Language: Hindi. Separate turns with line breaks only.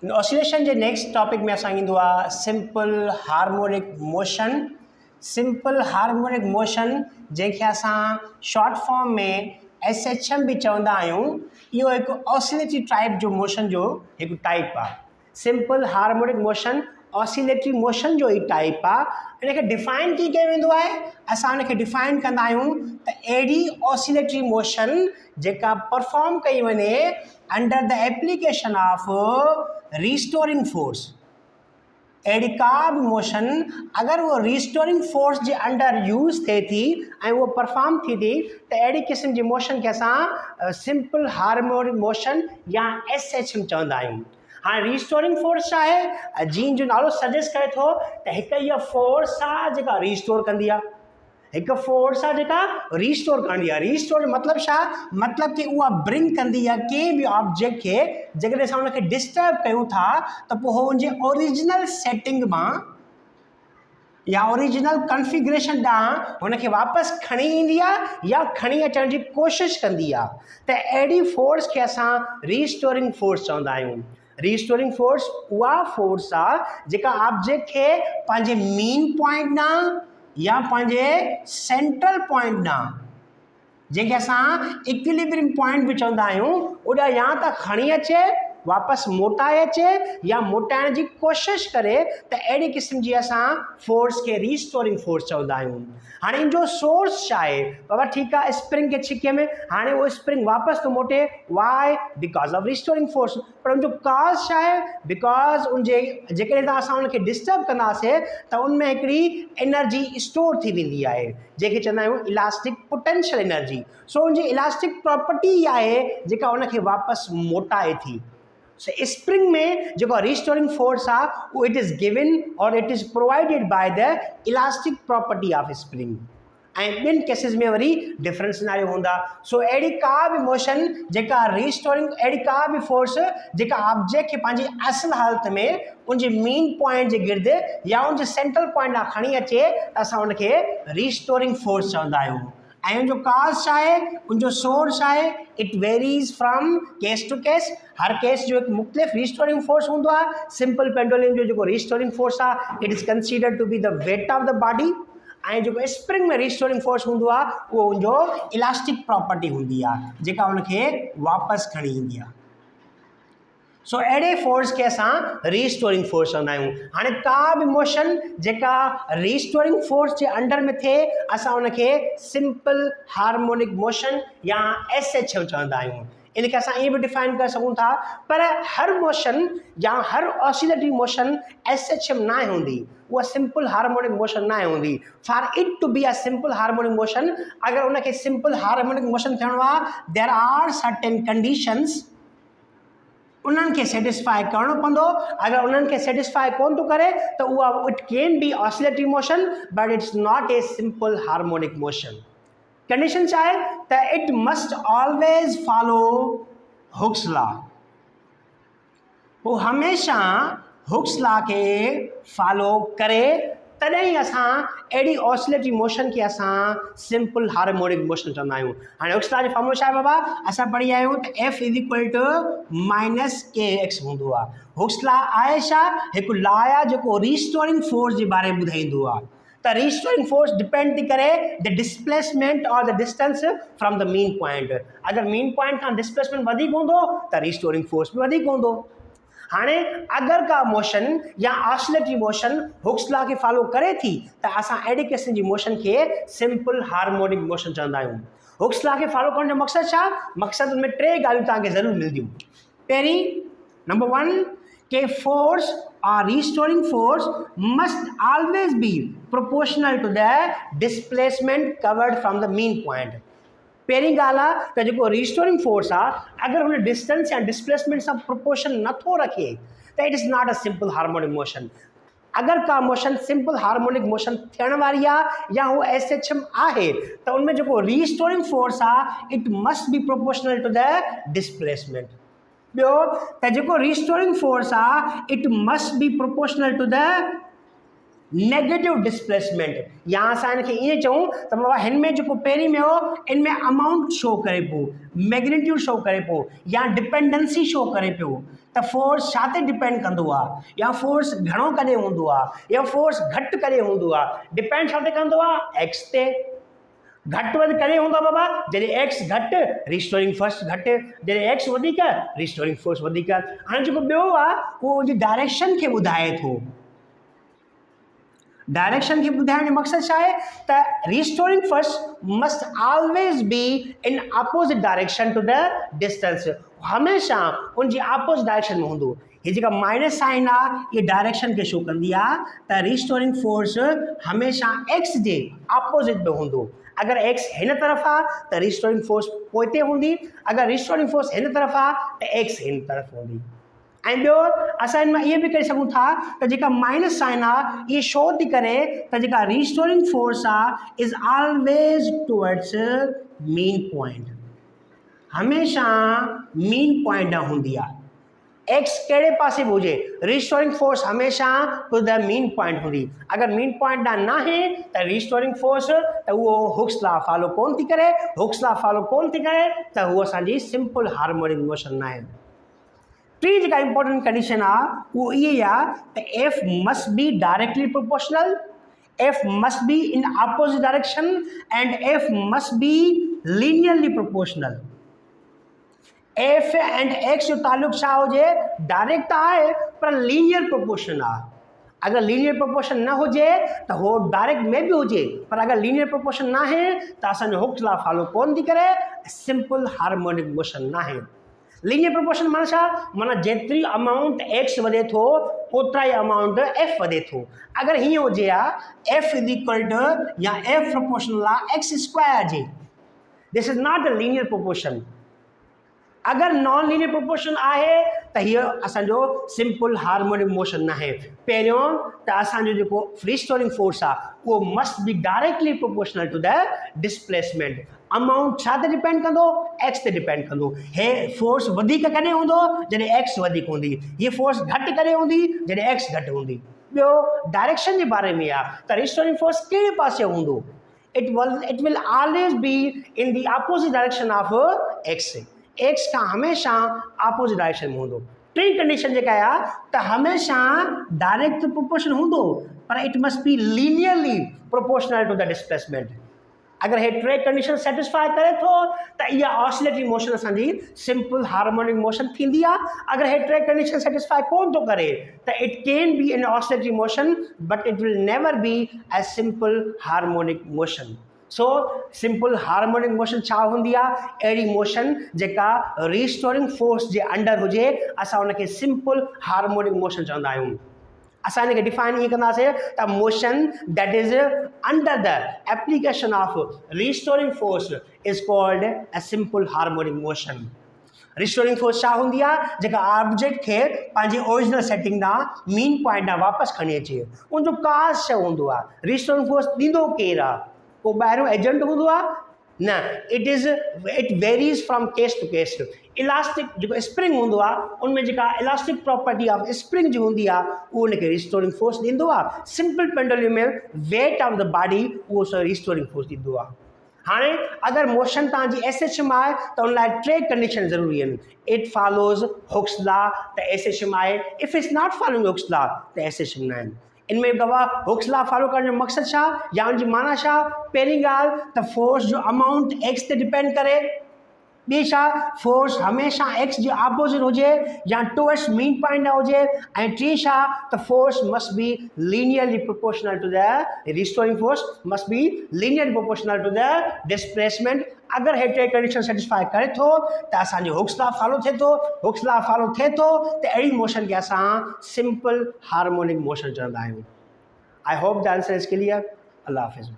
ऑसिलेशन जे नेक्स्ट टॉपिक में असां ईंदो आहे simple harmonic motion. Simple harmonic motion जंहिंखे असां शॉर्ट फॉर्म में SHM भी चवंदा आहियूं। इहो हिकु ऑसिलेटरी टाइप जो मोशन जो हिकु टाइप आहे। Simple harmonic motion oscillatory motion जो ही टाइप आहे। इनखे डिफाइन कीअं कयो वेंदो आहे? असां उनखे डिफाइन कंदा आहियूं त अहिड़ी ऑसिलेटरी मोशन जेका परफॉर्म कई वञे under the application of restoring force. अहिड़ी का बि मोशन अगर वो रिस्टोरिंग फोर्स जे अंडर यूज़ थिए थी ऐं उहो परफॉर्म थी थी त अहिड़ी क़िस्म जी मोशन खे असां सिंपल हार्मोनिक मोशन या SHM चवंदा आहियूं। हाँ रिस्टोरिंग फोर्स छा आहे? जीन जो नालो सजेस्ट करे थो त हिकु इहा फोर्स आहे जेका रिस्टोर कंदी आहे, हिकु फोर्स आहे जेका रिस्टोर कंदी आहे। रिस्टोर मतिलबु छा? मतिलबु कि उहा ब्रिंग कंदी आहे कंहिं बि ऑब्जेक्ट खे जेकॾहिं असां उनखे डिस्टर्ब कयूं था त पोइ हुनजे ओरिजिनल सेटिंग मां या ओरिजिनल कॉन्फ़िगरेशन ॾांहुं हुनखे वापसि खणी ईंदी आहे या खणी अचण जी कोशिशि कंदी आहे। त अहिड़ी फोर्स खे असां रिस्टोरिंग फोर्स चवंदा आहियूं। रिस्टोरिंग फोर्स उहा फोर्स आहे जेका ऑब्जेक्ट खे पंहिंजे मेन पॉइंट ॾांहुं या पंहिंजे सेंट्रल पॉइंट ॾांहुं, जंहिंखे असां इक्विलिब्रियम पॉइंट भी चवंदा आहियूं, ओॾा या त खणी अचे वापसि मोटाए अचे या मोटाइण जी कोशिशि करे, त अहिड़ी क़िस्म जी असां फोर्स खे रिस्टोरिंग फोर्स चवंदा आहियूं। हाणे इन जो सोर्स छा आहे? बाबा ठीकु आहे स्प्रिंग खे छिके में हाणे उहो स्प्रिंग वापसि थो मोटे, why? Because of restoring force. पर उनजो काज़ छा आहे? बिकॉज उनजे जेकॾहिं त असां उनखे डिस्टर्ब कंदासीं त उनमें हिकिड़ी एनर्जी स्टोर थी वेंदी आहे जंहिंखे चवंदा आहियूं इलास्टिक पोटेंशियल एनर्जी। सो उनजी इलास्टिक प्रॉपर्टी आहे जेका उनखे वापसि मोटाए थी। स्प्रिंग में जेको रिस्टोरिंग फोर्स आहे उहो इट इज़ गिवन और it is provided by the elastic property of spring. ऐं ॿिनि केसिस में वरी डिफरेंट सिनारियो हूंदा। सो अहिड़ी का बि मोशन जेका रिस्टोरिंग, अहिड़ी का बि फोर्स जेका ऑब्जेक्ट खे पंहिंजी असल हालत में उनजे मेन पॉइंट जे गिर्द या उनजे सेंट्रल पॉइंट ॾांहुं खणी अचे त असां उनखे रिस्टोरिंग फोर्स चवंदा आहियूं। ऐं उनजो काज़ छा आहे? उनजो सोर्स आहे it varies from case to case. हर केस जो एक मुख़्तलिफ़ रिस्टोरिंग फोर्स हूंदो आहे। सिंपल पेंडुलम जो जेको रिस्टोरिंग फोर्स आहे it is considered to be the weight of the body. ऐं जेको स्प्रिंग में रिस्टोरिंग फोर्स हूंदो आहे उहो उनजो इलास्टिक प्रॉपर्टी हूंदी आहे जेका उनखे वापसि खणी ईंदी आहे। सो अहिड़े फोर्स खे असां रिस्टोरिंग फोर्स चवंदा आहियूं। हाणे का बि मोशन जेका रिस्टोरिंग फोर्स जे अंडर में थिए असां उनखे सिंपल हार्मोनिक मोशन या SHM चवंदा आहियूं। इनखे असां ईअं बि डिफाइन करे सघूं था, पर हर मोशन या हर ऑसिलेटरी मोशन SHM न हूंदी, उहा सिंपल हार्मोनिक मोशन न हूंदी। For it to be a simple harmonic motion, अगर उनखे सिंपल हार्मोनिक मोशन थियणो आहे देयर आर सर्टेन कंडीशंस, उन्हनि खे सेटिस्फाई करणो पवंदो। अगर उन्हनि खे सेटिस्फाई कोन थो करे त उहा it can B oscillatory motion but it's not a simple harmonic motion. Condition छा आहे? त it must always follow Hooke's law. वो हमेशा हुक्स लॉ के फॉलो करे तॾहिं असां अहिड़ी ऑसिलेटरी मोशन खे असां सिंपल हार्मोनिक मोशन चवंदा आहियूं। हाणे हुक्स लॉ जो फॉर्मूला छा आहे बाबा? असां पढ़ी आहियूं त F = -kx हूंदो आहे। हुक्स लॉ आहे छा? हिकु लॉ आहे जेको रिस्टोरिंग फोर्स जे बारे में ॿुधाईंदो आहे। त रिस्टोरिंग फोर्स डिपेंड थी करे द डिस्प्लेसमेंट और the distance from the main point. अगर मेन पॉइंट खां डिस्प्लेसमेंट वधीक हूंदो त रिस्टोरिंग फोर्स भी वधीक हूंदो। हाणे अगर का मोशन या ऑसिलेटरी मोशन हुक्स लॉ खे फॉलो करे थी त असां अहिड़े क़िस्म जी मोशन खे सिंपल हार्मोनिक मोशन चवंदा आहियूं। हुक्स लॉ खे फॉलो करण जो मक़सदु छा? मक़सदु उनमें टे ॻाल्हियूं तव्हांखे ज़रूरु मिलंदियूं। पहिरीं नंबर 1 के force or restoring force must always be proportional to the displacement covered from the mean point। पहिरीं ॻाल्हि आहे त जेको रिस्टोरिंग फोर्स आहे अगर हुन डिस्टेंस या डिस्प्लेसमेंट सां प्रोपोर्शन नथो रखे त it is not a simple harmonic motion. अगर का मोशन सिंपल हार्मोनिक मोशन थियण वारी आहे या वो SHM आहे त उनमें जेको रिस्टोरिंग फोर्स आहे it must be proportional to the displacement. ॿियो त जेको रिस्टोरिंग फोर्स आहे it must be proportional to the negative displacement. यहाँ असां हिनखे ईअं चऊं त बाबा हिन में जेको पहिरीं में हो इन में अमाउंट शो करे पियो, मैग्नीट्यूड शो करे पियो या डिपेंडेंसी शो करे पियो त फोर्स छा ते डिपेंड कंदो आहे, या फोर्स घणो कॾहिं हूंदो आहे या फोर्स घटि कॾहिं हूंदो आहे, डिपेंड छा ते कंदो आहे, एक्स ते। घटि वधि कॾहिं हूंदो आहे बाबा, जॾहिं एक्स घटि रिस्टोरिंग फोर्स घटि, जॾहिं एक्स वधीक रिस्टोरिंग फोर्स वधीक। हाणे जेको ॿियो आहे उहो उनजी डायरेक्शन खे ॿुधाए थो। डायरेक्शन खे ॿुधाइण जो मक़सदु छा आहे त restoring force must always be in opposite direction to the distance, हमेशह उनजी अपोजिट डायरेक्शन में हूंदो। ये जेका माइनस साइन आहे ये डायरेक्शन खे शो कंदी आहे त रिस्टोरिंग फोर्स हमेशह एक्स जे अपोजिट में हूंदो। अगर एक्स हिन तरफ़ आहे त रिस्टोरिंग फोर्स पोइते हूंदी, अगर रिस्टोरिंग फोर्स हिन तरफ़ आहे त एक्स हिन तरफ़ हूंदी। ऐं ॿियो असां हिन में इहे बि करे सघूं था त जेका माइनस साइन आहे इहे शो थी करे त जेका रिस्टोरिंग फोर्स आहे is always towards mean point, हमेशह मीन पॉइंट ॾांहुं हूंदी आहे। एक्स कहिड़े पासे बि हुजे रिस्टोरिंग फोर्स हमेशह टू द मीन पॉइंट हूंदी। अगर मीन पॉइंट ॾांहुं न आहे त रिस्टोरिंग फोर्स त उहो हुक्स लॉ फॉलो कोन थी करे, हुक्स लॉ फॉलो कोन थी करे त उहो असांजी सिंपल हार्मोनिक मोशन न आहे। टी जेका इंपॉर्टेंट कंडीशन आहे वो ये आहे त F must be directly proportional, F must be in opposite direction and F must be linearly proportional. F and x जो ताल्लुक छा हुजे, डायरेक्ट आहे पर लीनियर प्रोपोर्शन आहे। अगर लीनियर प्रोपोर्शन न हुजे त हो डायरेक्ट में भी हुजे, पर अगर लीनियर प्रोपोर्शन न आहे त असांजो हुक्स लॉ फॉलो कोन थी करे, सिंपल हार्मोनिक मोशन न आहे। लीनियर प्रोपोर्शन माना छा, माना जेतिरी अमाउंट एक्स वधे थो ओतिरा ई अमाउंट एफ वधे थो। अगर हीअं हुजे हा एफ इज इक्वल टू या एफ प्रोपोर्शनल आहे x square J, this is not a linear proportion. अगर नॉन लीनियर प्रोपोर्शन आहे त हीअ असांजो सिंपल हार्मोनिक मोशन न आहे। पहिरियों त असांजो जेको रिस्टोरिंग फोर्स आहे उहो must be directly proportional to the displacement. Amount छा ते डिपेंड कंदो, एक्स ते डिपेंड कंदो। हे फोर्स वधीक कॾहिं हूंदो जॾहिं एक्स वधीक हूंदी, हीअ फोर्स घटि कॾहिं हूंदी जॾहिं एक्स घटि हूंदी। ॿियो डायरेक्शन जे बारे में आहे त रिस्टोरिंग फोर्स कहिड़े पासे हूंदो, it will always be in the opposite direction of X. X खां हमेशह अपोजिट डायरेक्शन में हूंदो। टी कंडीशन जेका आहे त हमेशह डायरेक्ट प्रोपोर्शन हूंदो पर it must be linearly proportional to the displacement. अगर हे टे कंडीशन सेटिस्फाई करे थो त इहा ऑसिलेटरी मोशन असांजी सिंपल हार्मोनिक मोशन थींदी आहे। अगर हे टे कंडीशन सेटिस्फाई कोन थो करे त it can be an oscillatory motion but it will never be as simple harmonic motion. So simple harmonic motion छा हूंदी आहे, अहिड़ी मोशन जेका रिस्टोरिंग फोर्स जे अंडर हुजे असां उनखे सिंपल हार्मोनिक मोशन चवंदा आहियूं। असां हिनखे डिफाइन ईअं कंदासीं त motion that is under the application of restoring force is called a simple harmonic motion. Restoring force छा हूंदी आहे, जेका ऑब्जेक्ट खे पंहिंजी ओरिजिनल सेटिंग ॾांहुं मीन पॉइंट ॾांहुं वापसि खणी अचे। उनजो काज़ छा हूंदो आहे, रिस्टोरिंग फोर्स ॾींदो केरु आहे, को ॿाहिरियों एजेंट हूंदो आहे न, it varies from case to case. Elastic जेको स्प्रिंग हूंदो आहे उनमें जेका इलास्टिक प्रॉपर्टी ऑफ स्प्रिंग जी हूंदी आहे उहो उनखे रिस्टोरिंग फोर्स ॾींदो आहे। सिंपल पेंडुलम में वेट ऑफ द बॉडी उहो सो रिस्टोरिंग फोर्स ॾींदो आहे। हाणे अगर मोशन तव्हांजी एस एच एम आहे त उन लाइ टे कंडीशन ज़रूरी आहिनि। इट फॉलोज़ हुक्स लॉ त एस एच एम आहे, if it's not following Hooke's law त एस एच एम न आहिनि। इनमें बाबा हुक्स लॉ फॉलो करण जो मक़सदु छा या उनजी माना छा, पहिरीं ॻाल्हि त फोर्स जो अमाउंट एक्स ते डिपेंड करे, ॿी छा फोर्स हमेशह एक्स जे ऑपोजिट हुजे या टुवर्ड्स मीन पॉइंट न हुजे, ऐं टी छा त force must be linearly proportional to the restoring force must be linearly proportional to the displacement. अगर हे टे कंडीशन सेटिस्फाई करे थो त असांजो हुक्स लॉ फॉलो थिए थो। हुक्स लॉ फॉलो थिए थो त अहिड़ी मोशन खे असां सिंपल हार्मोनिक मोशन चवंदा आहियूं। I hope the answer is clear. अल्लाह हाफ़िज़।